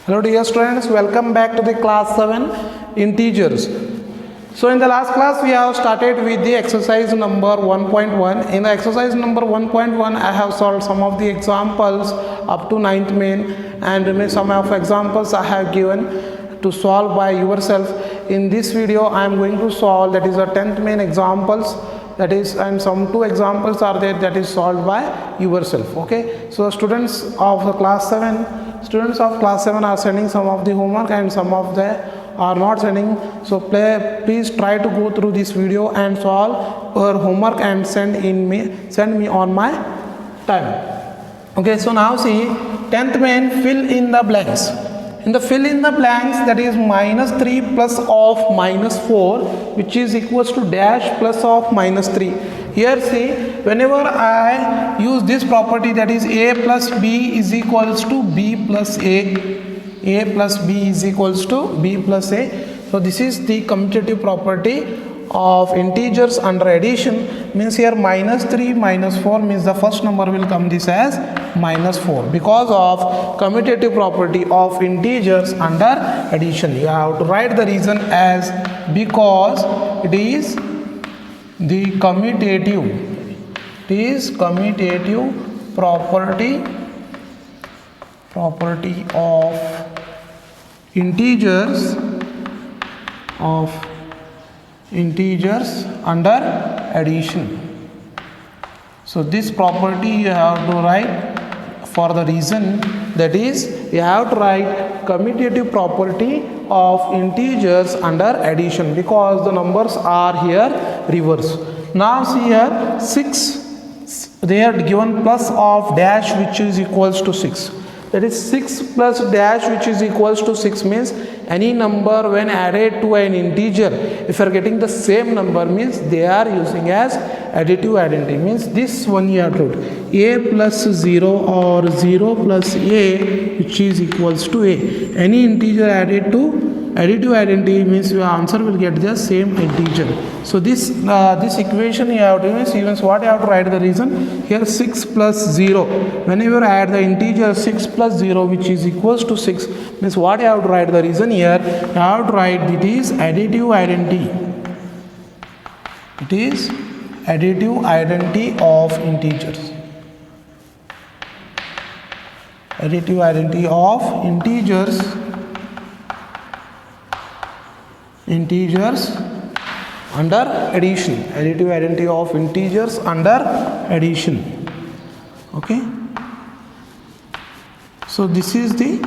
Hello dear students, welcome back to the class 7 integers. So in the last class we have started with the exercise number 1.1. In the exercise number 1.1 I have solved some of the examples up to 9th main and some of examples I have given to solve by yourself. In this video I am going to solve that is a 10th main examples, that is, and some 2 examples are there that is solved by yourself. Okay, so students of the class 7 are sending some of the homework and some of them are not sending, so please try to go through this video and solve your homework and send me on my time. Okay, so now see 10th main, fill in the blanks. In the fill in the blanks, that is minus 3 plus of minus 4, which is equals to dash plus of minus 3. Here see, whenever I use this property, that is a plus b is equals to b plus a plus b is equals to b plus a. So this is the commutative property of integers under addition. Means here minus 3 minus 4 means the first number will come this as minus 4 because of commutative property of integers under addition. You have to write the reason as because it is the commutative property of integers under addition. So this property you have to write for the reason, that is you have to write commutative property of integers under addition because the numbers are here reverse. Now see here 6, they are given plus of dash which is equals to 6. That is 6 plus dash which is equals to 6 means any number when added to an integer, if you are getting the same number means they are using as additive identity. Means this one you have to write a plus 0 or 0 plus a which is equals to a. Any integer added to additive identity means your answer will get the same integer. So this equation you have to use what you have to write the reason here 6 plus 0. Whenever I add the integer 6 plus 0 which is equals to 6 means what you have to write the reason here, you have to write it is additive identity. It is additive identity of integers. Additive identity of integers under addition. Additive identity of integers under addition. Okay, so this is the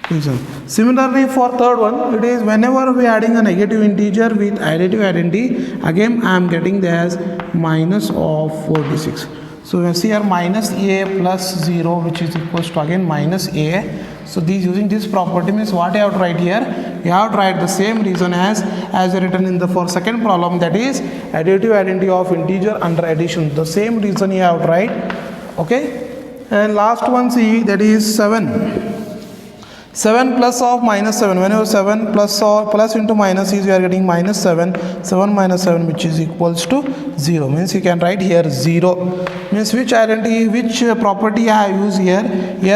reason. Similarly for third one, it is whenever we are adding a negative integer with additive identity, again I am getting as minus of 46. So we see here minus a plus 0 which is equals to again minus a. So using this property means what you have to write here, you have to write the same reason as written in the for second problem, that is additive identity of integer under addition. The same reason you have to write. Okay, and last one see, that is 7 plus of minus 7. Whenever 7 plus or plus into minus is, you are getting minus 7 minus 7 which is equals to 0 means you can write here 0 means which identity, which property I have used here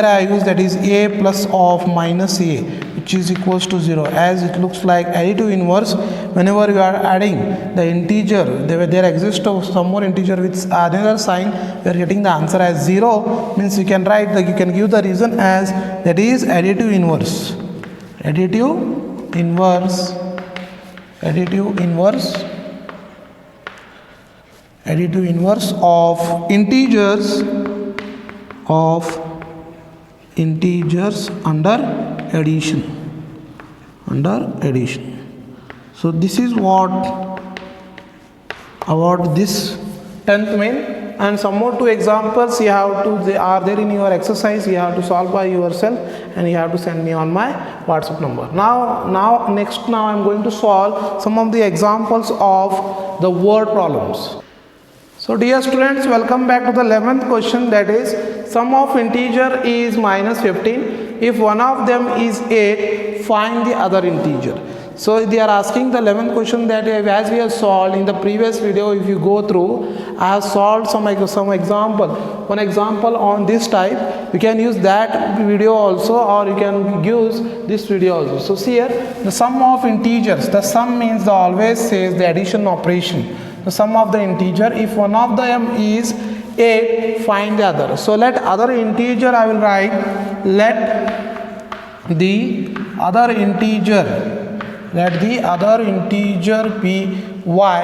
I use that is a plus of minus a which is equals to 0, as it looks like additive inverse. Whenever you are adding the integer, there exists some more integer with another sign, we are getting the answer as 0 means you can write you can give the reason as that is additive inverse of integers under addition. So this is what about this 10th main, and some more 2 examples you have to, they are there in your exercise, you have to solve by yourself and you have to send me on my WhatsApp number. Now I am going to solve some of the examples of the word problems. So dear students, welcome back to the 11th question, that is sum of integer is minus 15. If one of them is 8, find the other integer. So they are asking the 11th question that as we have solved in the previous video. If you go through, I have solved some example. One example on this type. You can use that video also, or you can use this video also. So see here, the sum of integers. The sum means always says the addition operation. The sum of the integer. If one of them is 8, find the other. So let other integer I will write. Let the other integer. Let the other integer be y,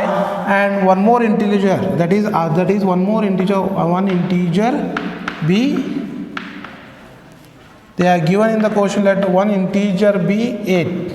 and one more integer, that is one more integer, one integer be, they are given in the question, let one integer be 8.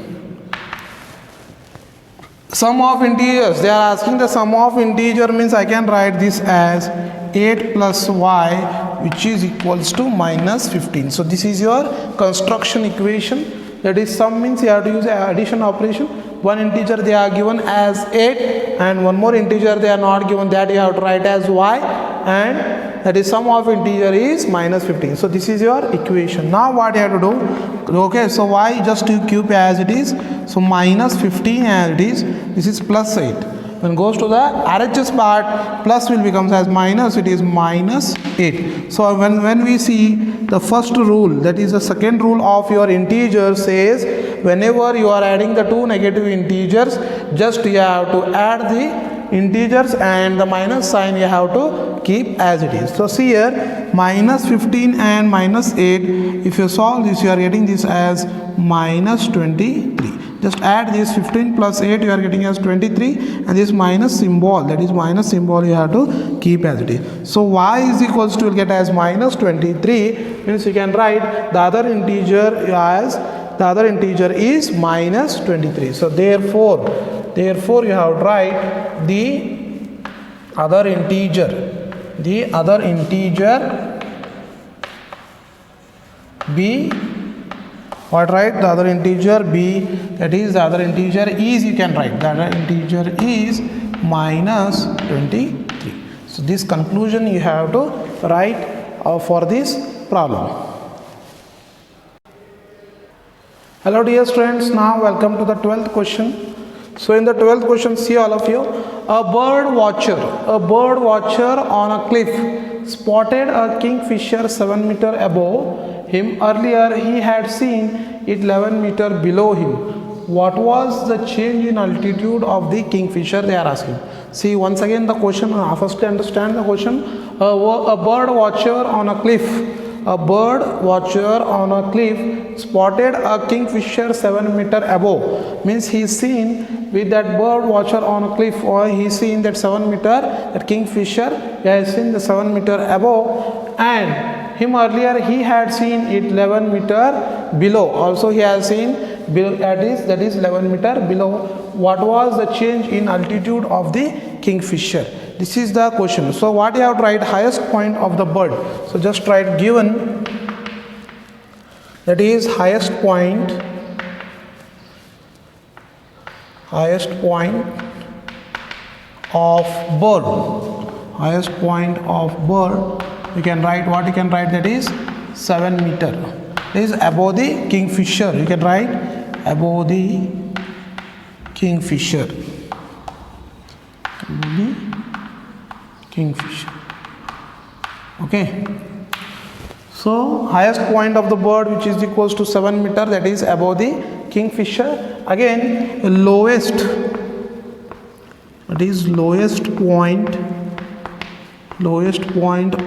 Sum of integers, they are asking the sum of integer means I can write this as 8 plus y, which is equals to minus 15. So this is your construction equation. That is, sum means you have to use addition operation. One integer they are given as 8, and one more integer they are not given, that you have to write as y, and that is sum of integer is minus 15. So this is your equation. Now what you have to do? Okay, so y just you keep as it is. So minus 15 as it is. This is plus 8. When it goes to the RHS part, plus will becomes as minus, it is minus 8. So when we see the first rule, that is the second rule of your integer, says whenever you are adding the two negative integers, just you have to add the integers and the minus sign you have to keep as it is. So see here, minus 15 and minus 8, if you solve this, you are getting this as minus 23. Just add this 15 plus 8, you are getting as 23, and this minus symbol, that is minus symbol, you have to keep as it is. So y is equals to, you will get as minus 23, means you can write the other integer as, the other integer is minus 23. So therefore you have to write the other integer be, what, right, the other integer b, that is the other integer is, you can write the other integer is minus 23. So this conclusion you have to write for this problem. Hello dear students, now welcome to the 12th question. So in the 12th question, see all of you, a bird watcher on a cliff spotted a kingfisher 7 meter above him. Earlier he had seen it 11 meter below him. What was the change in altitude of the kingfisher, they are asking. See once again the question, first understand the question. A bird watcher on a cliff, spotted a kingfisher 7 meter above, means he is seen with that bird watcher on a cliff, or he is seen that 7 meter, that kingfisher, he has seen the 7 meter above, and him earlier he had seen it 11 meter below, also he has seen below, that is 11 meter below. What was the change in altitude of the kingfisher? This is the question. So what you have to write, highest point of the bird. So just write given, that is highest point of bird. Highest point of bird, you can write, what you can write, that is 7 meter. This is above the kingfisher. You can write above the kingfisher. Okay, so highest point of the bird, which is equals to 7 meter, that is above the kingfisher. Again, lowest, that is lowest point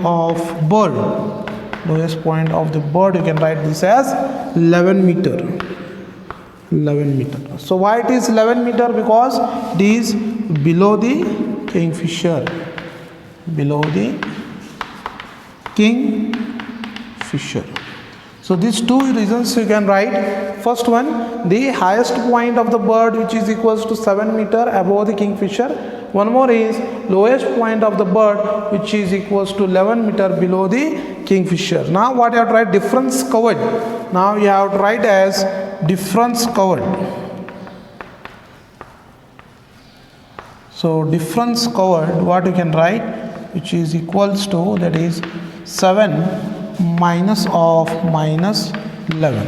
of bird. Lowest point of the bird, you can write this as 11 meter. 11 meter. So why it is 11 meter? Because it is below the kingfisher. Below the kingfisher. So these two reasons you can write. First one, the highest point of the bird, which is equals to 7 meter above the kingfisher. One more is lowest point of the bird, which is equals to 11 meter below the kingfisher. Now what you have to write, difference covered. Now you have to write as difference covered. So difference covered, what you can write, which is equals to, that is 7 minus of minus 11.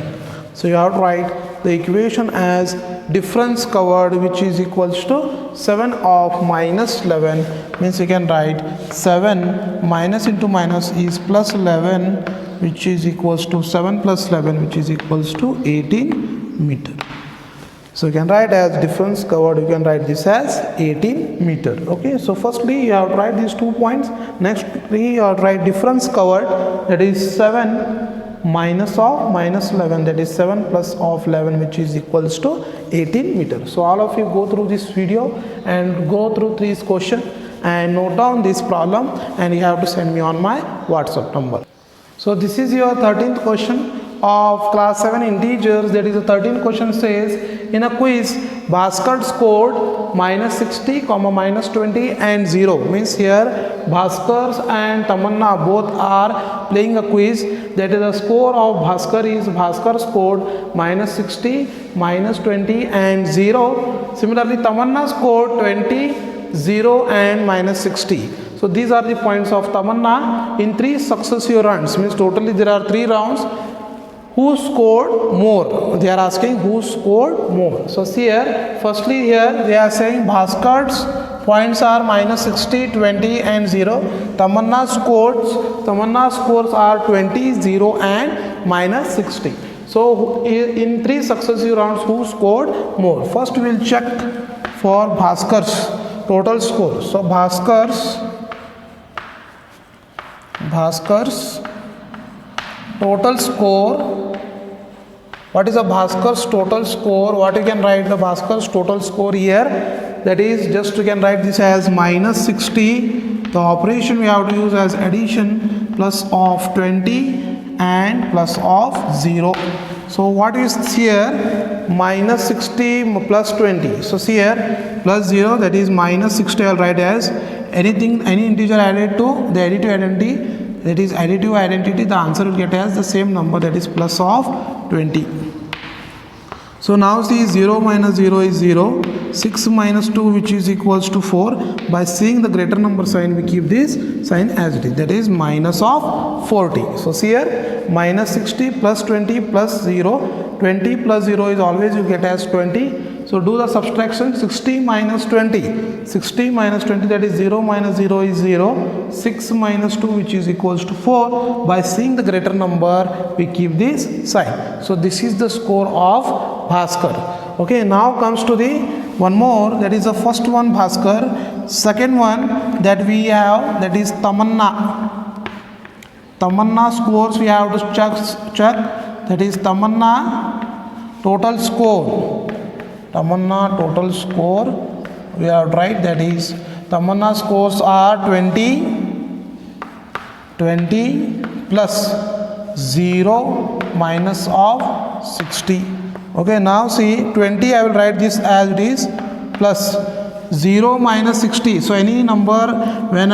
So you have to write the equation as difference covered, which is equals to 7 of minus 11, means you can write 7 minus into minus is plus 11, which is equals to 7 plus 11, which is equals to 18 meter. So you can write as difference covered, you can write this as 18 meter. Okay, so firstly you have to write these 2 points. Nextly you have to write difference covered, that is 7 minus of minus 11, that is 7 plus of 11, which is equals to 18 meter. So all of you go through this video and go through these questions and note down this problem, and you have to send me on my WhatsApp number. So this is your 13th question of class 7 integers. That is the 13th question says, in a quiz Bhaskar scored minus 60, minus 20 and 0. Means here Bhaskar and Tamanna both are playing a quiz. That is the score of Bhaskar is Bhaskar scored minus 60, minus 20 and 0. Similarly Tamanna scored 20, 0 and minus 60. So these are the points of Tamanna in 3 successive rounds. Means totally there are 3 rounds. Who scored more? They are asking who scored more. So here, firstly here they are saying Bhaskar's points are minus 60, 20 and 0. Tamanna scores are 20, 0 and minus 60. So in 3 successive rounds, who scored more? First we will check for Bhaskar's total score. So Bhaskar's total score. What is a Bhaskar's total score? What you can write the Bhaskar's total score here? That is, just you can write this as minus 60. The operation we have to use as addition, plus of 20 and plus of 0. So what is here? Minus 60 plus 20. So see here plus 0, that is minus 60. I'll write as any integer added to the additive identity. That is additive identity, the answer will get as the same number, that is plus of 20. So now see 0 minus 0 is 0, 6 minus 2 which is equals to 4. By seeing the greater number sign, we keep this sign as it is, that is minus of 40. So see here minus 60 plus 20 plus 0, 20 plus 0 is always you get as 20. So do the subtraction, 60 minus 20, 60 minus 20, that is 0 minus 0 is 0, 6 minus 2 which is equals to 4. By seeing the greater number, we keep this sign. So this is the score of Bhaskar. Okay, now comes to the one more, that is the first one Bhaskar. Second one that we have, that is Tamanna. Tamanna scores we have to check, that is Tamanna total score. Tamanna total score we have to write, that is Tamanna scores are 20 plus 0 minus of 60. Okay, now see 20 I will write this as it is, plus 0 minus 60. So any number when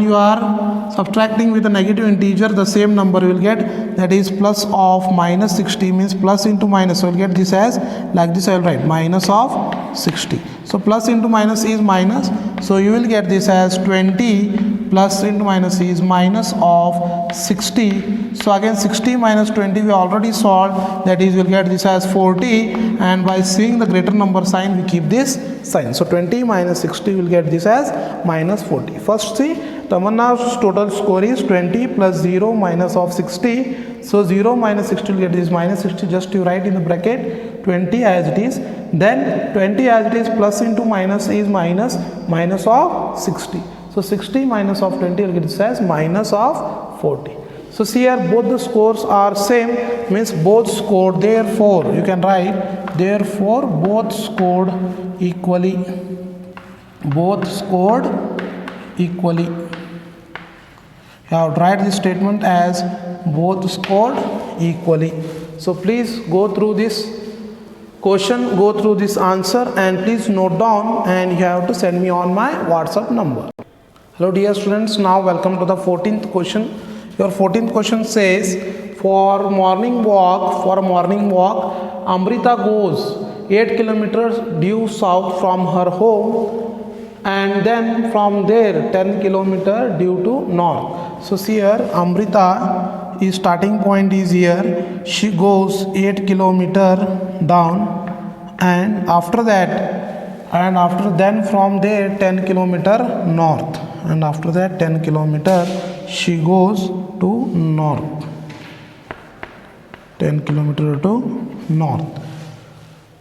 you are subtracting with a negative integer, the same number you will get, that is plus of minus 60, means plus into minus. So you will get this as like this. I will write minus of 60. So plus into minus is minus. So you will get this as 20 plus into minus is minus of 60. So again 60 minus 20 we already solved, that is we will get this as 40, and by seeing the greater number sign we keep this sign. So 20 minus 60 will get this as minus 40. First see Tamanna's total score is 20 plus 0 minus of 60. So 0 minus 60 will get this minus 60, just you write in the bracket 20 as it is. Then 20 as it is plus into minus is minus of 60. So 60 minus of 20 will get this as minus of 40. So see here both the scores are same, means both scored, therefore you can write therefore both scored equally. Both scored equally. You have to write this statement as both scored equally. So please go through this question, go through this answer, and please note down, and you have to send me on my WhatsApp number. Hello dear students, now welcome to the 14th question. Your 14th question says, for a morning walk, Amrita goes 8 kilometers due south from her home, and then from there 10 kilometers due to north. So see here Amrita his starting point is here. She goes 8 kilometer down, and after then from there 10 kilometer north, and after that 10 kilometer she goes to north, 10 kilometer to north.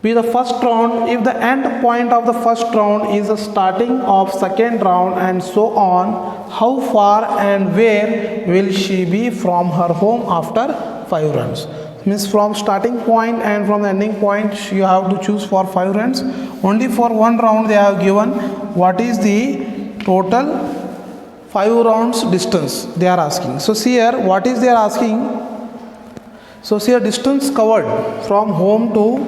Be the first round, if the end point of the first round is the starting of second round and so on, how far and where will she be from her home after 5 rounds? Means from starting point and from the ending point you have to choose for 5 rounds. Only for one round they have given what is the total 5 rounds distance they are asking. So see here what is they are asking. So see here distance covered from home to,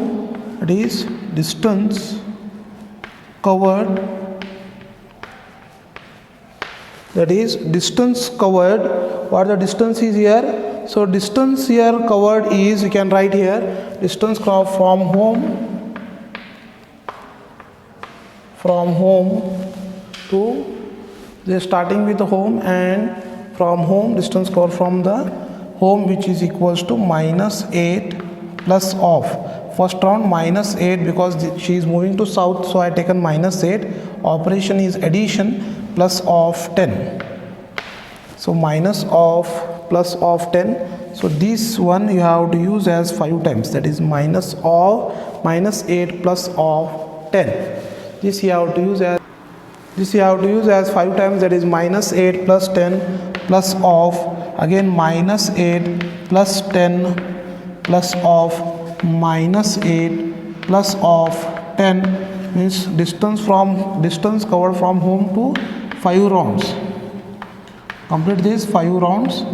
it is distance covered, that is distance covered, what the distance is here. So distance here covered is, you can write here, distance covered from home to, they are starting with the home, and from home distance covered from the home, which is equals to -8 plus of first round -8 because she is moving to south, so I taken -8. Operation is addition plus of 10. So minus of plus of 10. So this one you have to use as 5 times, that is -8 plus of 10. This you have to use as 5 times, that is -8 plus 10 plus of, again -8 plus 10 plus of -8 plus of 10, means distance covered from home to 5 rounds. Complete this 5 rounds,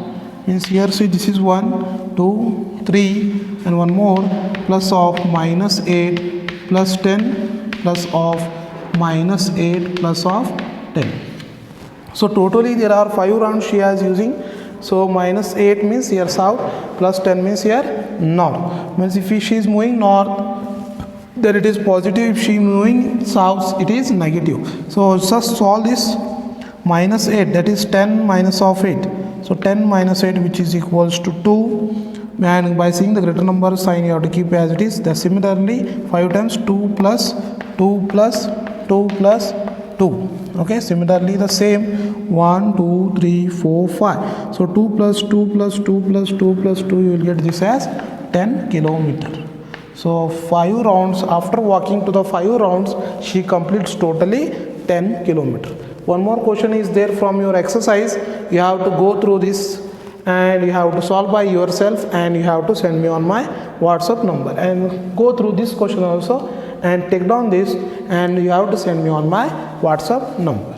means here see this is 1 2 3 and one more, plus of -8 plus 10 plus of -8 plus of 10. So totally there are 5 rounds she is using. So -8 means here south, plus 10 means here north. Means if she is moving north, then it is positive. If she is moving south, it is negative. So just solve this. -8, that is 10 minus of 8. So 10 minus 8, which is equals to 2. And by seeing the greater number sign, you have to keep as it is. That similarly 5 times 2 plus 2 plus 2 plus 2. Okay, similarly the same 1 2 3 4 5. So 2 plus 2 plus 2 plus 2 plus 2, you will get this as 10 kilometer. So 5 rounds, after walking to the 5 rounds, she completes totally 10 kilometer. One more question is there from your exercise. You have to go through this and you have to solve by yourself, and you have to send me on my WhatsApp number, and go through this question also and take down this, and you have to send me on my WhatsApp number.